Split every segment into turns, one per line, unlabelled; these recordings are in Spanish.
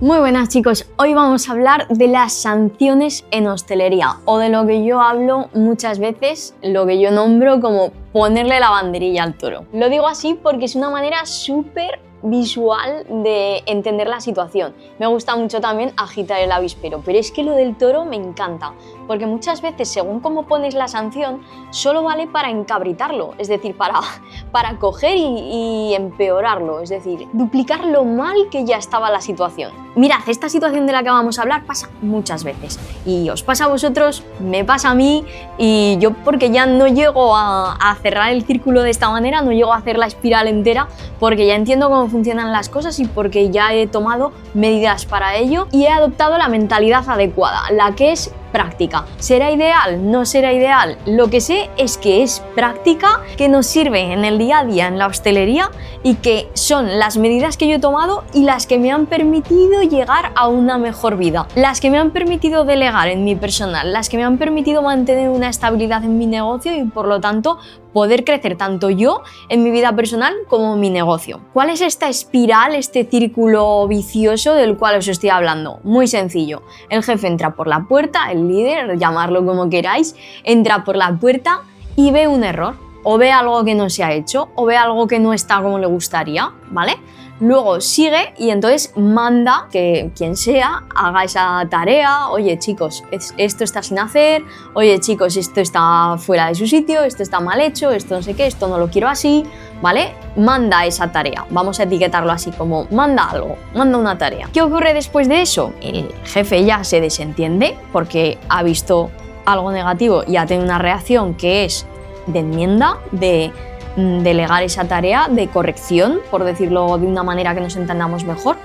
Muy buenas chicos, hoy vamos a hablar de las sanciones en hostelería o de lo que yo hablo muchas veces, lo que yo nombro como ponerle la banderilla al toro. Lo digo así porque es una manera súper visual de entender la situación. Me gusta mucho también agitar el avispero, pero es que lo del toro me encanta, porque muchas veces según cómo pones la sanción solo vale para encabritarlo, es decir, para coger y empeorarlo, es decir, duplicar lo mal que ya estaba la situación. Mirad, esta situación de la que vamos a hablar pasa muchas veces y os pasa a vosotros, me pasa a mí, y yo porque ya no llego a cerrar el círculo de esta manera, no llego a hacer la espiral entera, porque ya entiendo cómo funcionan las cosas y porque ya he tomado medidas para ello y he adoptado la mentalidad adecuada, la que es práctica. ¿Será ideal? ¿No será ideal? Lo que sé es que es práctica, que nos sirve en el día a día en la hostelería y que son las medidas que yo he tomado y las que me han permitido llegar a una mejor vida, las que me han permitido delegar en mi personal, las que me han permitido mantener una estabilidad en mi negocio y por lo tanto poder crecer tanto yo en mi vida personal como en mi negocio. ¿Cuál es esta espiral, este círculo vicioso del cual os estoy hablando? Muy sencillo. El jefe entra por la puerta, el líder, llamarlo como queráis, entra por la puerta y ve un error, o ve algo que no se ha hecho, o ve algo que no está como le gustaría, ¿vale? Luego sigue y entonces manda que quien sea haga esa tarea. Oye chicos, esto está sin hacer, oye chicos, esto está fuera de su sitio, esto está mal hecho, esto no sé qué, esto no lo quiero así, ¿vale? Manda esa tarea, vamos a etiquetarlo así como manda algo, manda una tarea. ¿Qué ocurre después de eso? El jefe ya se desentiende porque ha visto algo negativo y ha tenido una reacción que es de enmienda, de delegar esa tarea, de corrección, por decirlo de una manera que nos entendamos mejor.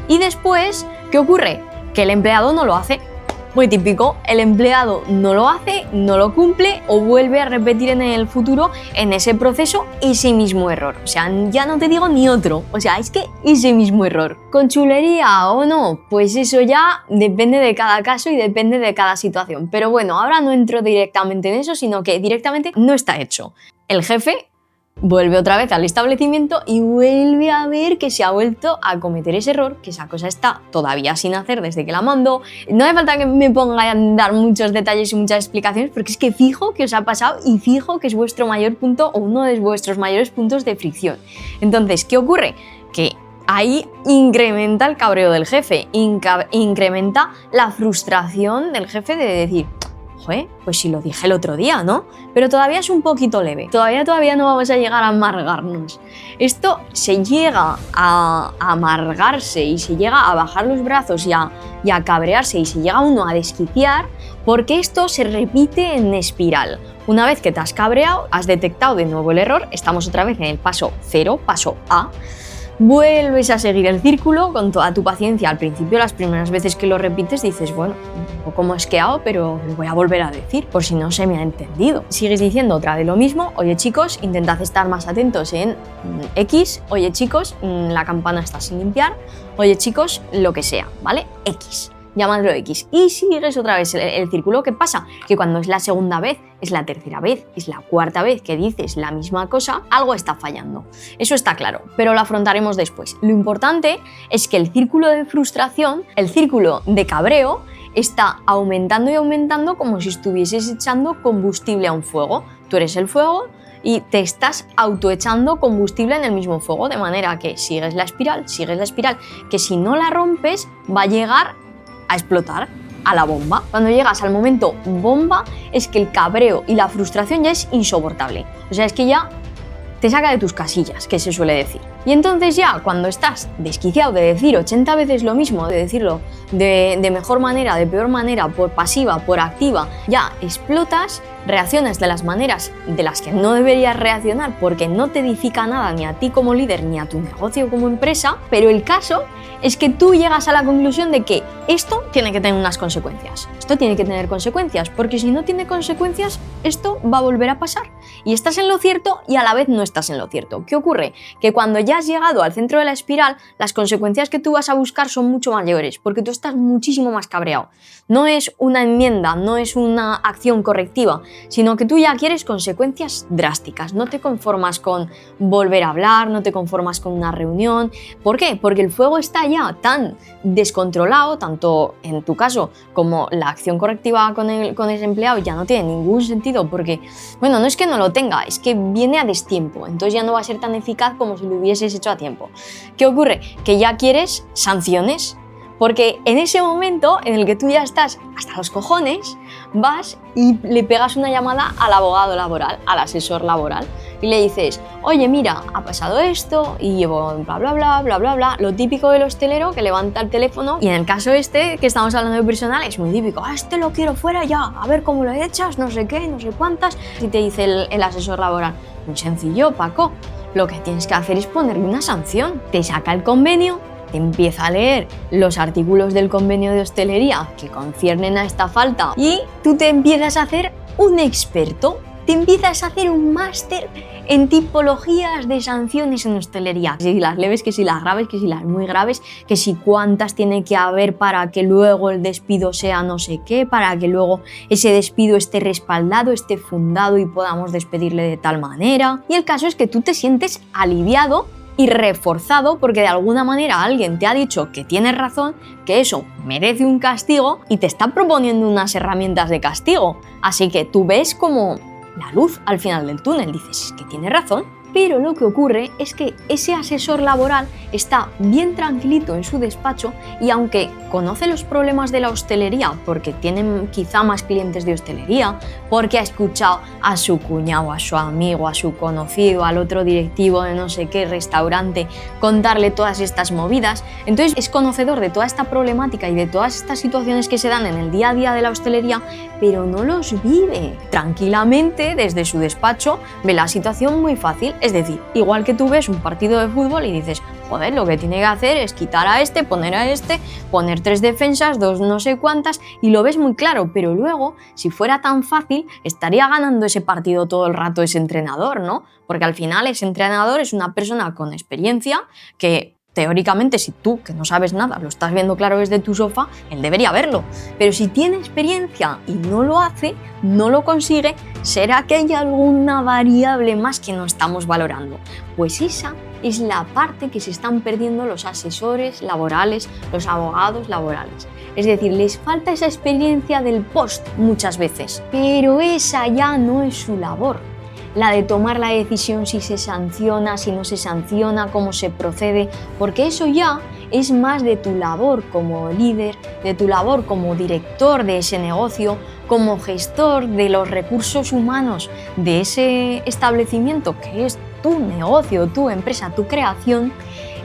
Y después, ¿qué ocurre? Que el empleado no lo hace. Muy típico, el empleado no lo hace, no lo cumple o vuelve a repetir en el futuro en ese proceso ese mismo error. O sea, ya no te digo ni otro, o sea, es que ese mismo error. ¿Con chulería o no? Pues eso ya depende de cada caso y depende de cada situación. Pero bueno, ahora no entro directamente en eso, sino que directamente no está hecho. El jefe vuelve otra vez al establecimiento y vuelve a ver que se ha vuelto a cometer ese error, que esa cosa está todavía sin hacer desde que la mando. No hace falta que me ponga a dar muchos detalles y muchas explicaciones, porque es que fijo que os ha pasado y fijo que es vuestro mayor punto o uno de vuestros mayores puntos de fricción. Entonces, ¿qué ocurre? Que ahí incrementa el cabreo del jefe, incrementa la frustración del jefe de decir: joder, pues si lo dije el otro día, ¿no? Pero todavía es un poquito leve, todavía no vamos a llegar a amargarnos. Esto se llega a amargarse y se llega a bajar los brazos y a cabrearse y se llega uno a desquiciar porque esto se repite en espiral. Una vez que te has cabreado, has detectado de nuevo el error, estamos otra vez en el paso 0, paso A. Vuelves a seguir el círculo con toda tu paciencia. Al principio, las primeras veces que lo repites, dices, bueno, un poco mosqueado, pero lo voy a volver a decir, por si no se me ha entendido. Sigues diciendo otra vez lo mismo. Oye chicos, intentad estar más atentos en X. Oye chicos, la campana está sin limpiar. Oye chicos, lo que sea, ¿vale? X. Llamadlo X. Y sigues otra vez el círculo. ¿Qué pasa? Que cuando es la segunda vez, es la tercera vez, es la cuarta vez que dices la misma cosa, algo está fallando. Eso está claro, pero lo afrontaremos después. Lo importante es que el círculo de frustración, el círculo de cabreo, está aumentando y aumentando como si estuvieses echando combustible a un fuego. Tú eres el fuego y te estás autoechando combustible en el mismo fuego, de manera que sigues la espiral, que si no la rompes va a llegar a explotar, a la bomba. Cuando llegas al momento bomba es que el cabreo y la frustración ya es insoportable. O sea, es que ya te saca de tus casillas, que se suele decir. Y entonces ya cuando estás desquiciado de decir 80 veces lo mismo, de decirlo de mejor manera, de peor manera, por pasiva, por activa, ya explotas, reaccionas de las maneras de las que no deberías reaccionar porque no te edifica nada ni a ti como líder ni a tu negocio como empresa, pero el caso es que tú llegas a la conclusión de que esto tiene que tener unas consecuencias. Esto tiene que tener consecuencias, porque si no tiene consecuencias, esto va a volver a pasar. Y estás en lo cierto y a la vez no estás en lo cierto. ¿Qué ocurre? Que cuando ya ya has llegado al centro de la espiral, las consecuencias que tú vas a buscar son mucho mayores, porque tú estás muchísimo más cabreado. No es una enmienda, no es una acción correctiva, sino que tú ya quieres consecuencias drásticas. No te conformas con volver a hablar, no te conformas con una reunión. ¿Por qué? Porque el fuego está ya tan descontrolado, tanto en tu caso como la acción correctiva con ese empleado ya no tiene ningún sentido, porque, bueno, no es que no lo tenga, es que viene a destiempo, entonces ya no va a ser tan eficaz como si lo hubieses hecho a tiempo. ¿Qué ocurre? Que ya quieres sanciones, porque en ese momento en el que tú ya estás hasta los cojones, vas y le pegas una llamada al abogado laboral, al asesor laboral, y le dices, oye, mira, ha pasado esto y llevo bla, bla, bla, bla, bla, bla, lo típico del hostelero que levanta el teléfono, y en el caso este, que estamos hablando de personal, es muy típico, este lo quiero fuera ya, a ver cómo lo echas, no sé qué, no sé cuántas, y te dice el asesor laboral, muy sencillo, Paco, lo que tienes que hacer es ponerle una sanción, te saca el convenio, te empieza a leer los artículos del convenio de hostelería que conciernen a esta falta y tú te empiezas a hacer un experto, te empiezas a hacer un máster en tipologías de sanciones en hostelería. Que si las leves, que si las graves, que si las muy graves, que si cuántas tiene que haber para que luego el despido sea no sé qué, para que luego ese despido esté respaldado, esté fundado y podamos despedirle de tal manera. Y el caso es que tú te sientes aliviado y reforzado porque de alguna manera alguien te ha dicho que tienes razón, que eso merece un castigo y te está proponiendo unas herramientas de castigo. Así que tú ves como la luz al final del túnel, dices, es que tienes razón. Pero lo que ocurre es que ese asesor laboral está bien tranquilito en su despacho y aunque conoce los problemas de la hostelería porque tiene quizá más clientes de hostelería, porque ha escuchado a su cuñado, a su amigo, a su conocido, al otro directivo de no sé qué restaurante contarle todas estas movidas, entonces es conocedor de toda esta problemática y de todas estas situaciones que se dan en el día a día de la hostelería, pero no los vive. Tranquilamente desde su despacho ve la situación muy fácil. Es decir, igual que tú ves un partido de fútbol y dices, joder, lo que tiene que hacer es quitar a este, poner 3 defensas, 2 no sé cuántas, y lo ves muy claro, pero luego, si fuera tan fácil, estaría ganando ese partido todo el rato ese entrenador, ¿no? Porque al final ese entrenador es una persona con experiencia que teóricamente, si tú, que no sabes nada, lo estás viendo claro desde tu sofá, él debería verlo. Pero si tiene experiencia y no lo hace, no lo consigue, ¿será que hay alguna variable más que no estamos valorando? Pues esa es la parte que se están perdiendo los asesores laborales, los abogados laborales. Es decir, les falta esa experiencia del post muchas veces, pero esa ya no es su labor. La de tomar la decisión si se sanciona, si no se sanciona, cómo se procede, porque eso ya es más de tu labor como líder, de tu labor como director de ese negocio, como gestor de los recursos humanos de ese establecimiento que es tu negocio, tu empresa, tu creación.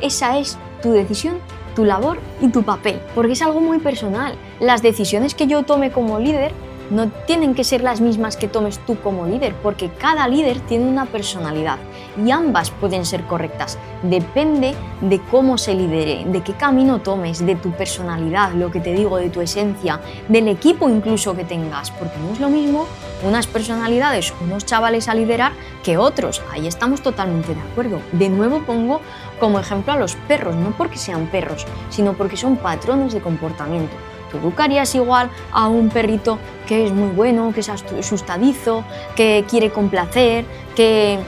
Esa es tu decisión, tu labor y tu papel, porque es algo muy personal. Las decisiones que yo tome como líder no tienen que ser las mismas que tomes tú como líder, porque cada líder tiene una personalidad y ambas pueden ser correctas. Depende de cómo se lidere, de qué camino tomes, de tu personalidad, lo que te digo, de tu esencia, del equipo incluso que tengas, porque no es lo mismo unas personalidades, unos chavales a liderar que otros. Ahí estamos totalmente de acuerdo. De nuevo pongo como ejemplo a los perros, no porque sean perros, sino porque son patrones de comportamiento. ¿Tú educarías igual a un perrito que es muy bueno, que es asustadizo, que quiere complacer, que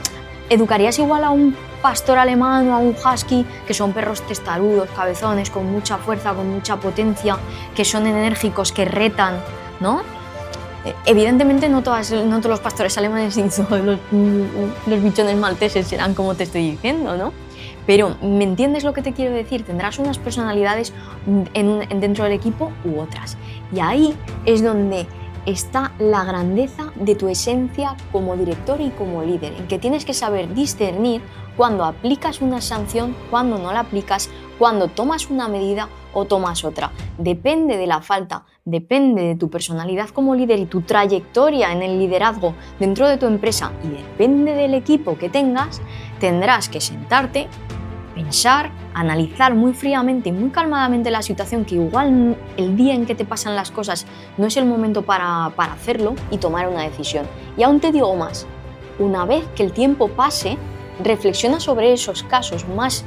educarías igual a un pastor alemán o a un husky, que son perros testarudos, cabezones, con mucha fuerza, con mucha potencia, que son enérgicos, que retan, ¿no? Evidentemente no todos los pastores alemanes y todos los bichones malteses serán como te estoy diciendo, ¿no? Pero, ¿me entiendes lo que te quiero decir? Tendrás unas personalidades dentro del equipo u otras. Y ahí es donde está la grandeza de tu esencia como director y como líder, en que tienes que saber discernir cuando aplicas una sanción, cuando no la aplicas, cuando tomas una medida o tomas otra. Depende de la falta, depende de tu personalidad como líder y tu trayectoria en el liderazgo dentro de tu empresa y depende del equipo que tengas, tendrás que sentarte, pensar, analizar muy fríamente y muy calmadamente la situación, que igual el día en que te pasan las cosas no es el momento para hacerlo, y tomar una decisión. Y aún te digo más, una vez que el tiempo pase, reflexiona sobre esos casos más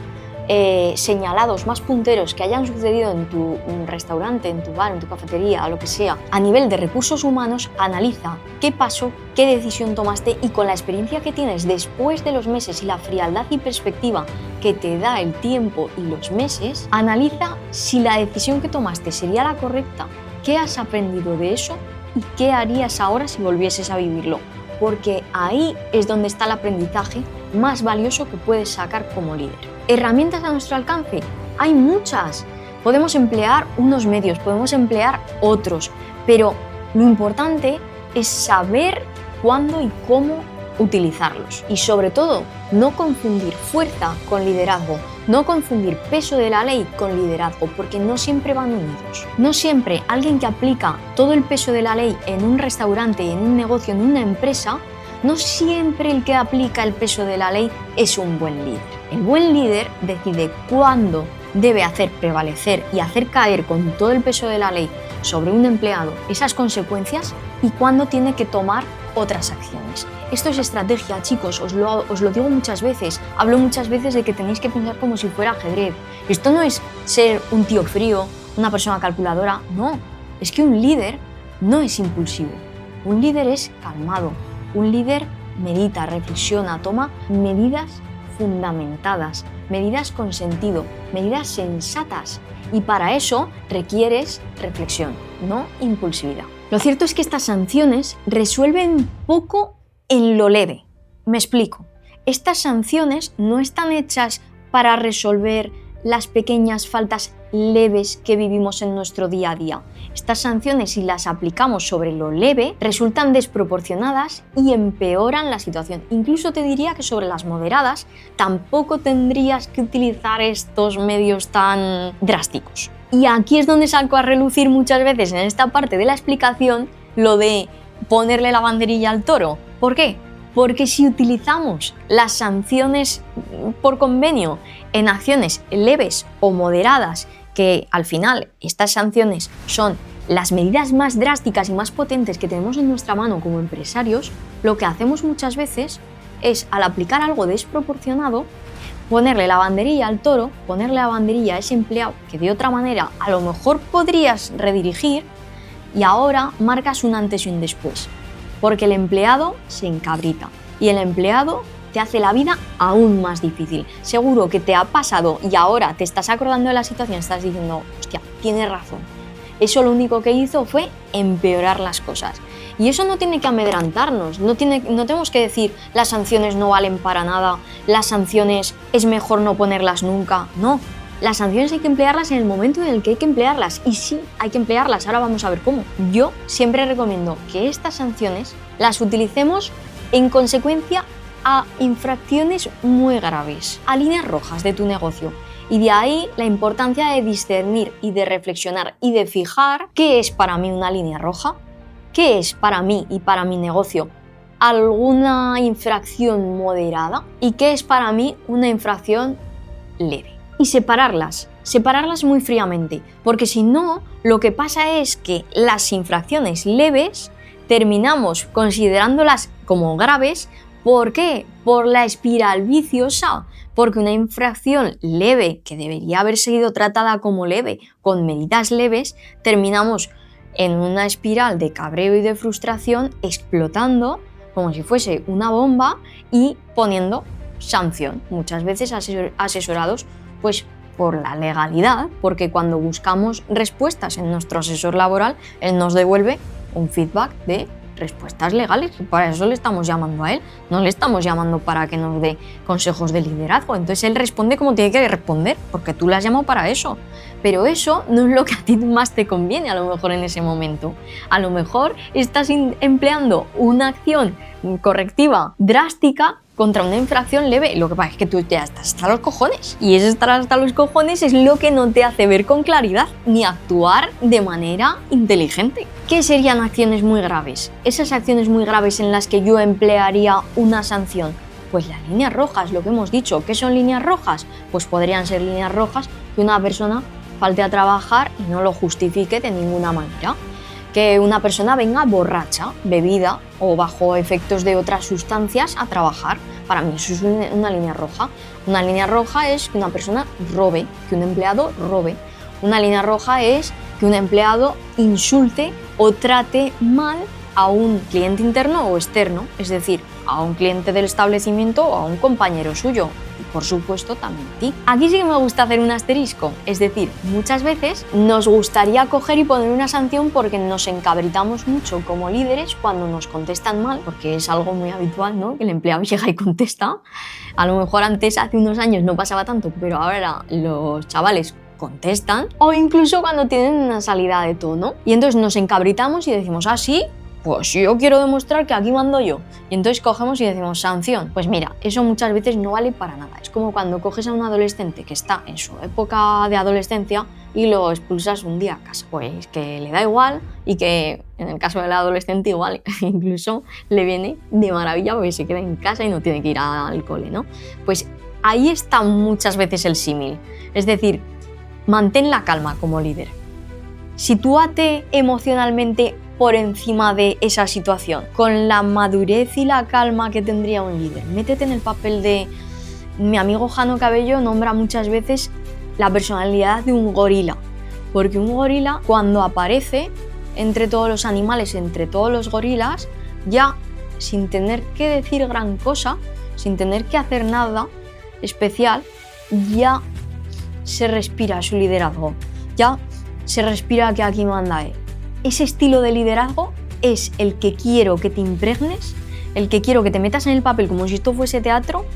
señalados, más punteros que hayan sucedido en tu restaurante, en tu bar, en tu cafetería, o lo que sea, a nivel de recursos humanos, analiza qué pasó, qué decisión tomaste y con la experiencia que tienes después de los meses y la frialdad y perspectiva que te da el tiempo y los meses, analiza si la decisión que tomaste sería la correcta, qué has aprendido de eso y qué harías ahora si volvieses a vivirlo. Porque ahí es donde está el aprendizaje más valioso que puedes sacar como líder. ¿Herramientas a nuestro alcance? Hay muchas. Podemos emplear unos medios, podemos emplear otros, pero lo importante es saber cuándo y cómo utilizarlos. Y sobre todo, no confundir fuerza con liderazgo, no confundir peso de la ley con liderazgo, porque no siempre van unidos. No siempre alguien que aplica todo el peso de la ley en un restaurante, en un negocio, en una empresa, no siempre el que aplica el peso de la ley es un buen líder. El buen líder decide cuándo debe hacer prevalecer y hacer caer con todo el peso de la ley sobre un empleado esas consecuencias y cuándo tiene que tomar otras acciones. Esto es estrategia, chicos, os lo digo muchas veces. Hablo muchas veces de que tenéis que pensar como si fuera ajedrez. Esto no es ser un tío frío, una persona calculadora, no. Es que un líder no es impulsivo. Un líder es calmado. Un líder medita, reflexiona, toma medidas fundamentadas, medidas con sentido, medidas sensatas. Y para eso requieres reflexión, no impulsividad. Lo cierto es que estas sanciones resuelven poco en lo leve. Me explico. Estas sanciones no están hechas para resolver las pequeñas faltas leves que vivimos en nuestro día a día. Estas sanciones, si las aplicamos sobre lo leve, resultan desproporcionadas y empeoran la situación. Incluso te diría que sobre las moderadas tampoco tendrías que utilizar estos medios tan drásticos. Y aquí es donde saco a relucir muchas veces en esta parte de la explicación lo de ponerle la banderilla al toro. ¿Por qué? Porque si utilizamos las sanciones por convenio en acciones leves o moderadas, que al final estas sanciones son las medidas más drásticas y más potentes que tenemos en nuestra mano como empresarios, lo que hacemos muchas veces es, al aplicar algo desproporcionado, ponerle la banderilla al toro, ponerle la banderilla a ese empleado que de otra manera a lo mejor podrías redirigir, y ahora marcas un antes y un después. Porque el empleado se encabrita y el empleado te hace la vida aún más difícil. Seguro que te ha pasado y ahora te estás acordando de la situación, estás diciendo, hostia, tienes razón. Eso lo único que hizo fue empeorar las cosas. Y eso no tiene que amedrantarnos, no tenemos que decir las sanciones no valen para nada, las sanciones es mejor no ponerlas nunca. No, las sanciones hay que emplearlas en el momento en el que hay que emplearlas. Y sí, hay que emplearlas, ahora vamos a ver cómo. Yo siempre recomiendo que estas sanciones las utilicemos en consecuencia a infracciones muy graves, a líneas rojas de tu negocio. Y de ahí la importancia de discernir y de reflexionar y de fijar qué es para mí una línea roja, qué es para mí y para mi negocio alguna infracción moderada y qué es para mí una infracción leve. Y separarlas muy fríamente, porque si no, lo que pasa es que las infracciones leves terminamos considerándolas como graves. ¿Por qué? Por la espiral viciosa, porque una infracción leve, que debería haber sido tratada como leve, con medidas leves, terminamos en una espiral de cabreo y de frustración, explotando como si fuese una bomba y poniendo sanción, muchas veces asesorados pues por la legalidad, porque cuando buscamos respuestas en nuestro asesor laboral, él nos devuelve un feedback de respuestas legales, y para eso le estamos llamando a él, no le estamos llamando para que nos dé consejos de liderazgo. Entonces él responde como tiene que responder, porque tú le has llamado para eso. Pero eso no es lo que a ti más te conviene a lo mejor en ese momento. A lo mejor estás empleando una acción correctiva drástica contra una infracción leve. Lo que pasa es que tú ya estás hasta los cojones. Y ese estar hasta los cojones es lo que no te hace ver con claridad ni actuar de manera inteligente. ¿Qué serían acciones muy graves? Esas acciones muy graves en las que yo emplearía una sanción. Pues las líneas rojas, lo que hemos dicho. ¿Qué son líneas rojas? Pues podrían ser líneas rojas que una persona falte a trabajar y no lo justifique de ninguna manera. Que una persona venga borracha, bebida o bajo efectos de otras sustancias a trabajar, Para mí eso es una línea roja. Una línea roja es que una persona robe, que un empleado robe. Una línea roja es que un empleado insulte o trate mal a un cliente interno o externo, es decir, a un cliente del establecimiento o a un compañero suyo. Y por supuesto también a ti. Aquí sí que me gusta hacer un asterisco, es decir, muchas veces nos gustaría coger y poner una sanción porque nos encabritamos mucho como líderes cuando nos contestan mal, porque es algo muy habitual, ¿no? Que el empleado llega y contesta. A lo mejor antes, hace unos años, no pasaba tanto, pero ahora los chavales contestan, o incluso cuando tienen una salida de tono. Y entonces nos encabritamos y decimos, ah, sí, pues yo quiero demostrar que aquí mando yo. Y entonces cogemos y decimos sanción. Pues mira, eso muchas veces no vale para nada. Es como cuando coges a un adolescente que está en su época de adolescencia y lo expulsas un día a casa. Pues que le da igual y que en el caso del adolescente igual incluso le viene de maravilla porque se queda en casa y no tiene que ir al cole, ¿no? Pues ahí está muchas veces el símil. Es decir, mantén la calma como líder. Sitúate emocionalmente por encima de esa situación, con la madurez y la calma que tendría un líder. Métete en el papel de... Mi amigo Jano Cabello nombra muchas veces la personalidad de un gorila, porque un gorila cuando aparece entre todos los animales, entre todos los gorilas, ya sin tener que decir gran cosa, sin tener que hacer nada especial, ya se respira su liderazgo, ya se respira que aquí manda él. Ese estilo de liderazgo es el que quiero que te impregnes, el que quiero que te metas en el papel como si esto fuese teatro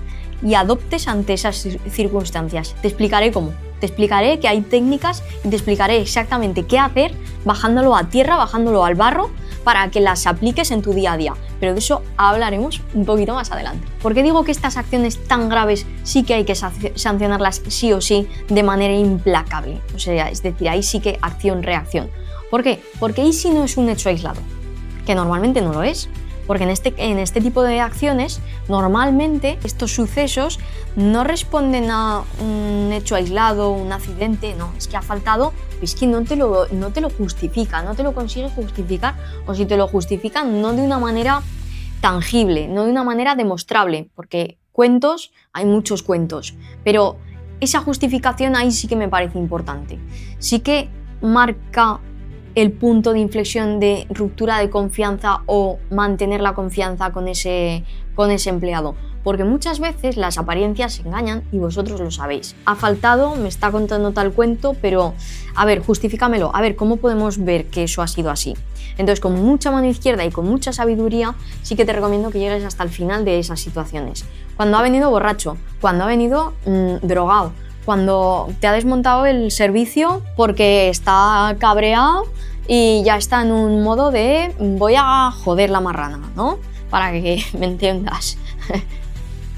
y adoptes ante esas circunstancias. Te explicaré cómo, te explicaré que hay técnicas y te explicaré exactamente qué hacer bajándolo a tierra, bajándolo al barro para que las apliques en tu día a día. Pero de eso hablaremos un poquito más adelante. ¿Por qué digo que estas acciones tan graves sí que hay que sancionarlas sí o sí de manera implacable? O sea, es decir, ahí sí que acción-reacción. ¿Por qué? Porque ahí sí no es un hecho aislado, que normalmente no lo es. Porque en este tipo de acciones, normalmente estos sucesos no responden a un hecho aislado, un accidente, no, es que ha faltado, es que no te lo justifica, no te lo consigue justificar, o si te lo justifican, no de una manera tangible, no de una manera demostrable, porque cuentos, hay muchos cuentos, pero esa justificación ahí sí que me parece importante, sí que marca el punto de inflexión de ruptura de confianza o mantener la confianza con ese empleado. Porque muchas veces las apariencias engañan y vosotros lo sabéis. Ha faltado, me está contando tal cuento, pero a ver, justifícamelo, a ver, ¿cómo podemos ver que eso ha sido así? Entonces, con mucha mano izquierda y con mucha sabiduría, sí que te recomiendo que llegues hasta el final de esas situaciones. Cuando ha venido borracho, cuando ha venido drogado, cuando te ha desmontado el servicio porque está cabreado y ya está en un modo de voy a joder la marrana, ¿no? Para que me entiendas.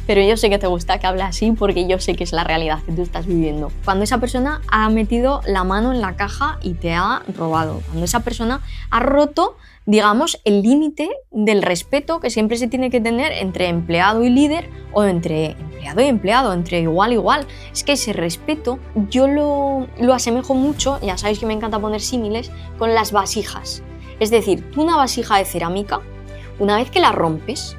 Pero yo sé que te gusta que hable así porque yo sé que es la realidad que tú estás viviendo. Cuando esa persona ha metido la mano en la caja y te ha robado. Cuando esa persona ha roto, digamos, el límite del respeto que siempre se tiene que tener entre empleado y líder o entre empleado y empleado, entre igual y igual. Es que ese respeto yo lo asemejo mucho, ya sabéis que me encanta poner símiles, con las vasijas. Es decir, tú una vasija de cerámica, una vez que la rompes,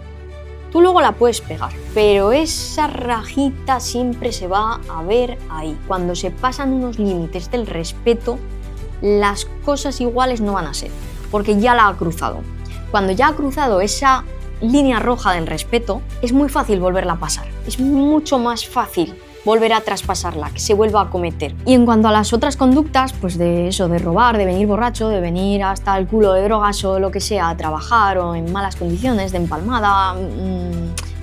tú luego la puedes pegar, pero esa rajita siempre se va a ver ahí. Cuando se pasan unos límites del respeto, las cosas iguales no van a ser, porque ya la ha cruzado. Cuando ya ha cruzado esa línea roja del respeto, es muy fácil volverla a pasar. Es mucho más fácil volver a traspasarla, que se vuelva a cometer. Y en cuanto a las otras conductas, pues de eso, de robar, de venir borracho, de venir hasta el culo de drogas o lo que sea, a trabajar o en malas condiciones, de empalmada,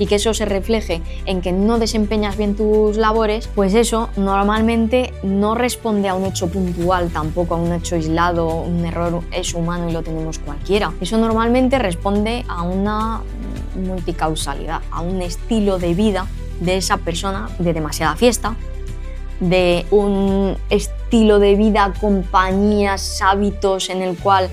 y que eso se refleje en que no desempeñas bien tus labores, pues eso normalmente no responde a un hecho puntual, tampoco a un hecho aislado, un error es humano y lo tenemos cualquiera. Eso normalmente responde a una multicausalidad, a un estilo de vida de esa persona, de demasiada fiesta, de un estilo de vida, compañías, hábitos en el cual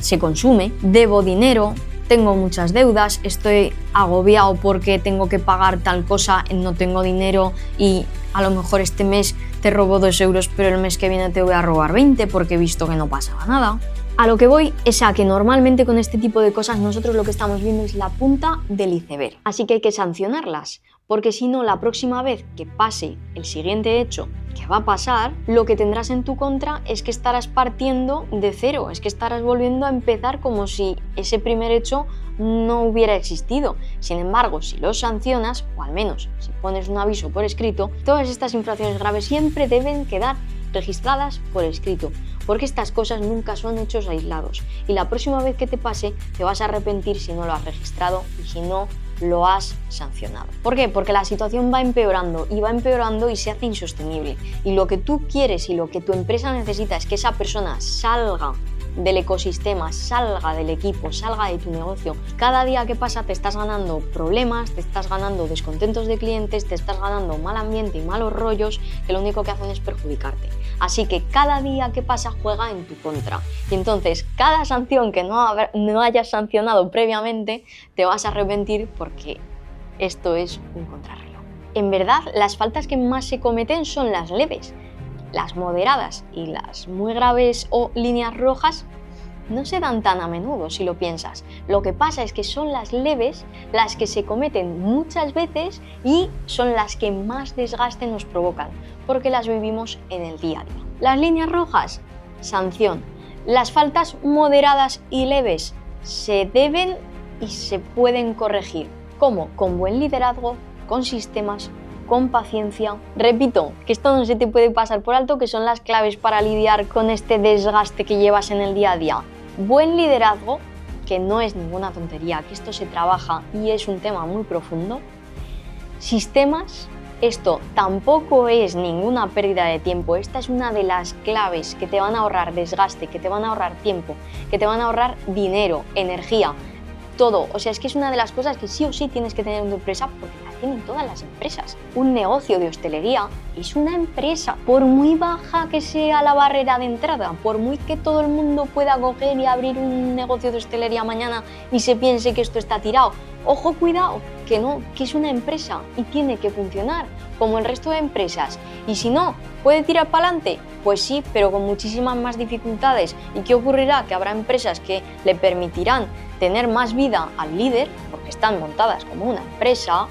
se consume, debo dinero, tengo muchas deudas, estoy agobiado porque tengo que pagar tal cosa, no tengo dinero y a lo mejor este mes te robo 2 euros, pero el mes que viene te voy a robar 20 porque he visto que no pasaba nada. A lo que voy es a que normalmente con este tipo de cosas nosotros lo que estamos viendo es la punta del iceberg. Así que hay que sancionarlas, porque si no, la próxima vez que pase el siguiente hecho que va a pasar, lo que tendrás en tu contra es que estarás partiendo de cero, es que estarás volviendo a empezar como si ese primer hecho no hubiera existido. Sin embargo, si lo sancionas, o al menos si pones un aviso por escrito, todas estas infracciones graves siempre deben quedar registradas por escrito, porque estas cosas nunca son hechos aislados y la próxima vez que te pase te vas a arrepentir si no lo has registrado y si no lo has sancionado. ¿Por qué? Porque la situación va empeorando y se hace insostenible, y lo que tú quieres y lo que tu empresa necesita es que esa persona salga del ecosistema, salga del equipo, salga de tu negocio. Cada día que pasa te estás ganando problemas, te estás ganando descontentos de clientes, te estás ganando mal ambiente y malos rollos que lo único que hacen es perjudicarte. Así que cada día que pasa juega en tu contra. Y entonces cada sanción que no hayas sancionado previamente te vas a arrepentir, porque esto es un contrarreloj. En verdad, las faltas que más se cometen son las leves. Las moderadas y las muy graves o líneas rojas no se dan tan a menudo si lo piensas. Lo que pasa es que son las leves las que se cometen muchas veces y son las que más desgaste nos provocan, porque las vivimos en el día a día. Las líneas rojas, sanción. Las faltas moderadas y leves se deben y se pueden corregir. ¿Cómo? Con buen liderazgo, con sistemas, con paciencia. Repito, que esto no se te puede pasar por alto, que son las claves para lidiar con este desgaste que llevas en el día a día. Buen liderazgo, que no es ninguna tontería, que esto se trabaja y es un tema muy profundo. Sistemas, esto tampoco es ninguna pérdida de tiempo, esta es una de las claves que te van a ahorrar desgaste, que te van a ahorrar tiempo, que te van a ahorrar dinero, energía, todo. O sea, es que es una de las cosas que sí o sí tienes que tener en tu empresa, porque la tienen todas las empresas. Un negocio de hostelería es una empresa, por muy baja que sea la barrera de entrada, por muy que todo el mundo pueda coger y abrir un negocio de hostelería mañana y se piense que esto está tirado. Ojo, cuidado, que no, que es una empresa y tiene que funcionar como el resto de empresas. Y si no, ¿puede tirar para adelante? Pues sí, pero con muchísimas más dificultades. ¿Y qué ocurrirá? Que habrá empresas que le permitirán tener más vida al líder, porque están montadas como una empresa,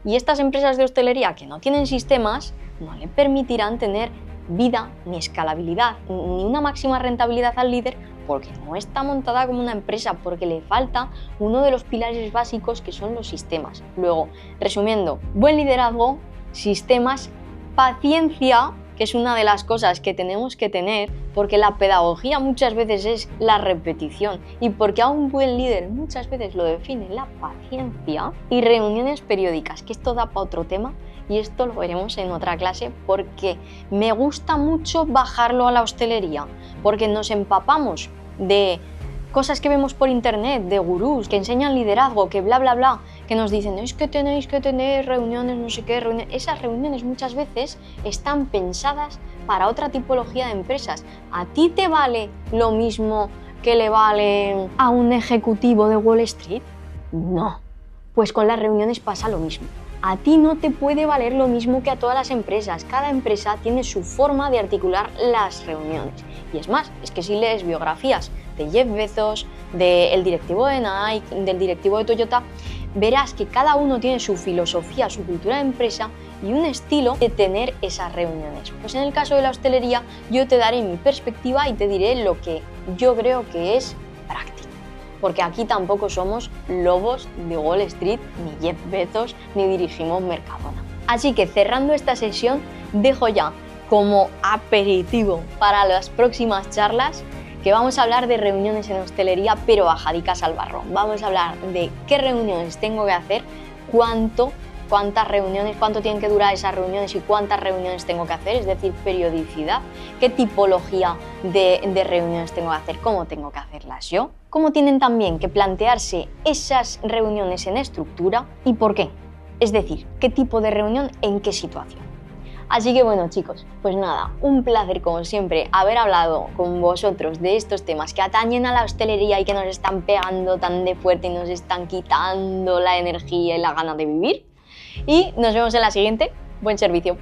y estas empresas de hostelería que no tienen sistemas no le permitirán tener vida, ni escalabilidad, ni una máxima rentabilidad al líder, porque no está montada como una empresa, porque le falta uno de los pilares básicos, que son los sistemas. Luego, resumiendo, buen liderazgo, sistemas, paciencia, que es una de las cosas que tenemos que tener, porque la pedagogía muchas veces es la repetición y porque a un buen líder muchas veces lo define la paciencia, y reuniones periódicas, que esto da para otro tema y esto lo veremos en otra clase, porque me gusta mucho bajarlo a la hostelería, porque nos empapamos de cosas que vemos por internet, de gurús que enseñan liderazgo, que bla bla bla, que nos dicen es que tenéis que tener reuniones, no sé qué, reuniones. Esas reuniones muchas veces están pensadas para otra tipología de empresas. ¿A ti te vale lo mismo que le vale a un ejecutivo de Wall Street? No. Pues con las reuniones pasa lo mismo. A ti no te puede valer lo mismo que a todas las empresas. Cada empresa tiene su forma de articular las reuniones. Y es más, es que si lees biografías de Jeff Bezos, del directivo de Nike, del directivo de Toyota, verás que cada uno tiene su filosofía, su cultura de empresa y un estilo de tener esas reuniones. Pues en el caso de la hostelería, yo te daré mi perspectiva y te diré lo que yo creo que es práctico. Porque aquí tampoco somos lobos de Wall Street, ni Jeff Bezos, ni dirigimos Mercadona. Así que cerrando esta sesión, dejo ya como aperitivo para las próximas charlas que vamos a hablar de reuniones en hostelería, pero bajadicas al barro. Vamos a hablar de qué reuniones tengo que hacer, cuántas reuniones, cuánto tienen que durar esas reuniones y cuántas reuniones tengo que hacer, es decir, periodicidad, qué tipología de reuniones tengo que hacer, cómo tengo que hacerlas yo, cómo tienen también que plantearse esas reuniones en estructura y por qué, es decir, qué tipo de reunión en qué situación. Así que bueno, chicos, pues nada, un placer como siempre haber hablado con vosotros de estos temas que atañen a la hostelería y que nos están pegando tan de fuerte y nos están quitando la energía y la gana de vivir. Y nos vemos en la siguiente. Buen servicio.